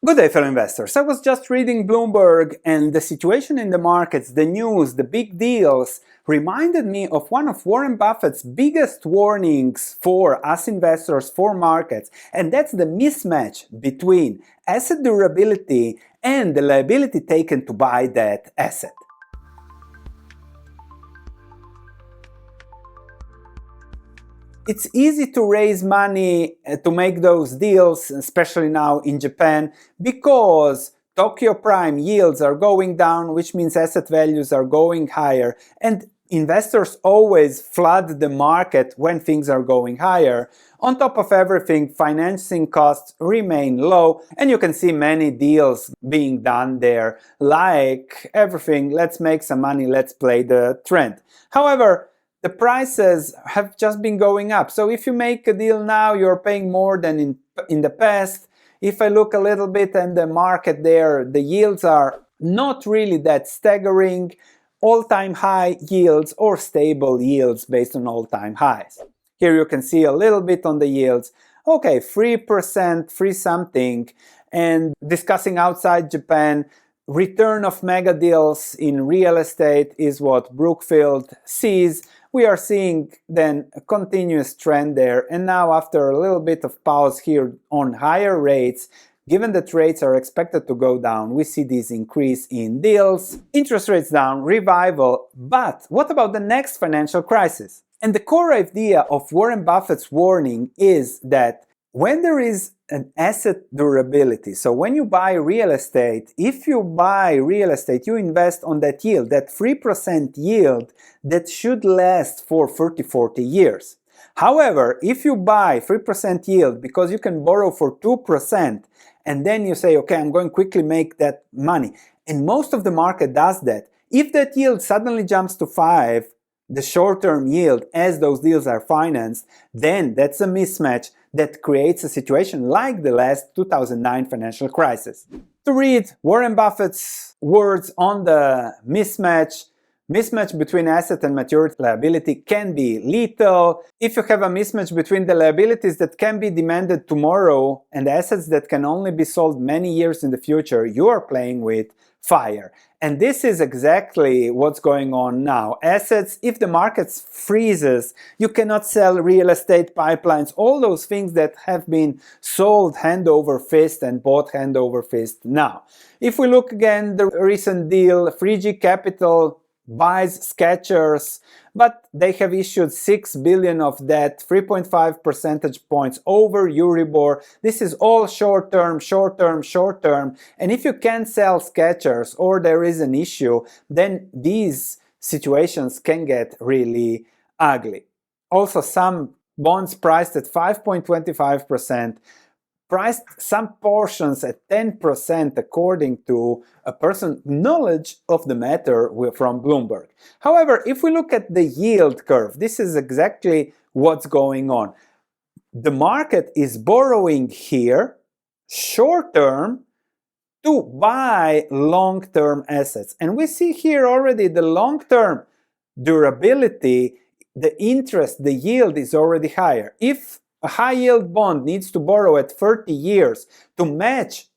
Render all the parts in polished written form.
Good day, fellow investors. I was just reading Bloomberg, and the situation in the markets, the news, the big deals reminded me of one of Warren Buffett's biggest warnings for us investors, for markets, and that's the mismatch between asset durability and the liability taken to buy that asset. It's easy to raise money to make those deals, especially now in Japan, because Tokyo Prime yields are going down, which means asset values are going higher, and investors always flood the market when things are going higher. On top of everything, financing costs remain low, and you can see many deals being done there, like everything, let's make some money, let's play the trend. However, the prices have just been going up. So if you make a deal now, you're paying more than in the past. If I look a little bit at the market there, the yields are not really that staggering. All-time high yields or stable yields based on all-time highs. Here you can see a little bit on the yields. Okay, 3%, 3 something. And discussing outside Japan, return of mega deals in real estate is what Brookfield sees. We are seeing then a continuous trend there, and now after a little bit of pause here on higher rates, given that rates are expected to go down, we see this increase in deals, interest rates down, revival. But what about the next financial crisis? And the core idea of Warren Buffett's warning is that when there is an asset durability, so when you buy real estate, if you buy real estate, you invest on that yield, that 3% yield that should last for 30-40 years. However, if you buy 3% yield because you can borrow for 2%, and then you say, okay, I'm going to quickly make that money, and most of the market does that, if that yield suddenly jumps to 5, the short-term yield as those deals are financed, then that's a mismatch that creates a situation like the last 2009 financial crisis. To read Warren Buffett's words on the mismatch between asset and maturity liability can be lethal. If you have a mismatch between the liabilities that can be demanded tomorrow and assets that can only be sold many years in the future, you are playing with fire. And this is exactly what's going on now. Assets, if the market freezes, you cannot sell real estate pipelines, all those things that have been sold hand over fist and bought hand over fist now. If we look again, the recent deal, 3G Capital buys Skechers, but they have issued 6 billion of debt, 3.5 percentage points over Euribor. This is all short-term, short-term, short-term. And if you can't sell Skechers or there is an issue, then these situations can get really ugly. Also, some bonds priced at 5.25%, priced some portions at 10% according to a person's knowledge of the matter from Bloomberg. However, if we look at the yield curve, this is exactly what's going on. The market is borrowing here short-term to buy long-term assets. And we see here already the long-term durability, the interest, the yield is already higher. If a high-yield bond needs to borrow at 30 years to match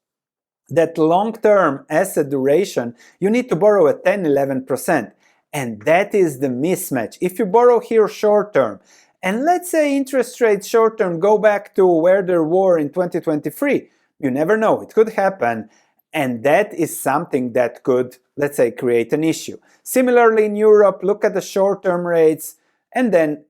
that long-term asset duration, you need to borrow at 10-11%. And that is the mismatch. If you borrow here short-term, and let's say interest rates short-term go back to where they were in 2023, you never know, it could happen. And that is something that could, let's say, create an issue. Similarly, in Europe, look at the short-term rates, and then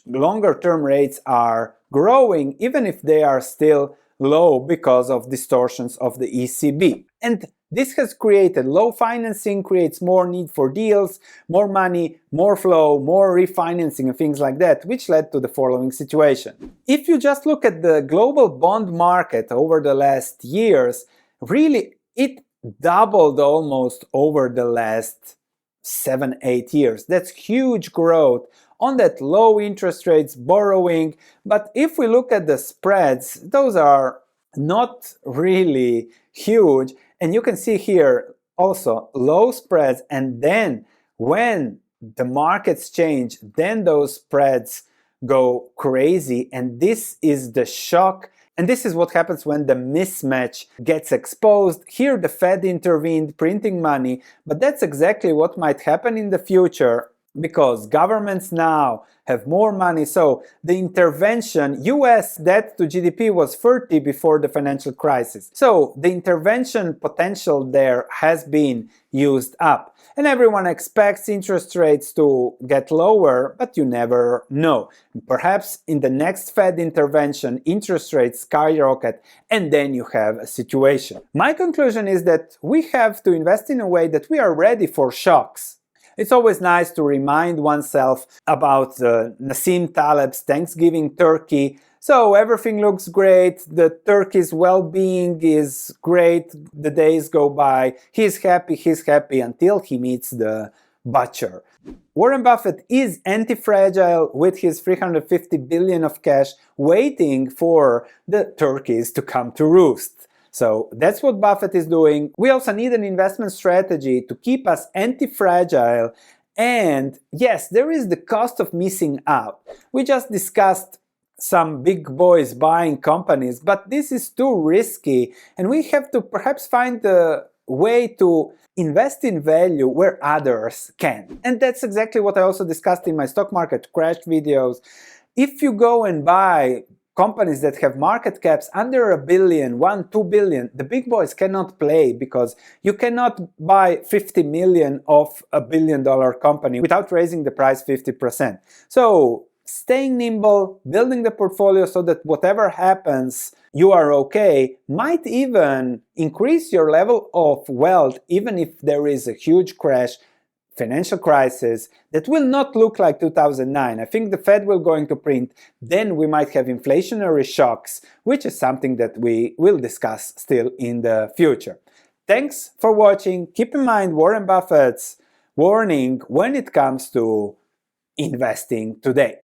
longer-term rates are growing, even if they are still low because of distortions of the ECB. And this has created low financing, creates more need for deals, more money, more flow, more refinancing and things like that, which led to the following situation. If you just look at the global bond market over the last years, really it doubled almost over the last 7-8 years. That's huge growth on that low interest rates borrowing. But if we look at the spreads, those are not really huge. And you can see here also low spreads, and then when the markets change, then those spreads go crazy, and this is the shock And this is what happens when the mismatch gets exposed. Here the Fed intervened, printing money, but that's exactly what might happen in the future because governments now have more money. So the intervention, US debt to GDP was 30 before the financial crisis. So the intervention potential there has been used up. And everyone expects interest rates to get lower, but you never know. Perhaps in the next Fed intervention, interest rates skyrocket, and then you have a situation. My conclusion is that we have to invest in a way that we are ready for shocks. It's always nice to remind oneself about Nassim Taleb's Thanksgiving turkey. So everything looks great, the turkey's well-being is great, the days go by, he's happy until he meets the butcher. Warren Buffett is anti-fragile with his 350 billion of cash waiting for the turkeys to come to roost. So that's what Buffett is doing. We also need an investment strategy to keep us anti-fragile. And yes, there is the cost of missing out. We just discussed some big boys buying companies, but this is too risky. And we have to perhaps find the way to invest in value where others can. And that's exactly what I also discussed in my stock market crash videos. If you go and buy companies that have market caps under a billion, 1-2 billion, the big boys cannot play because you cannot buy 50 million of a billion-dollar company without raising the price 50%. So staying nimble, building the portfolio so that whatever happens, you are okay, might even increase your level of wealth even if there is a huge crash, financial crisis that will not look like 2009. I think the Fed will going to print, then we might have inflationary shocks, which is something that we will discuss still in the future. Thanks for watching. Keep in mind Warren Buffett's warning when it comes to investing today.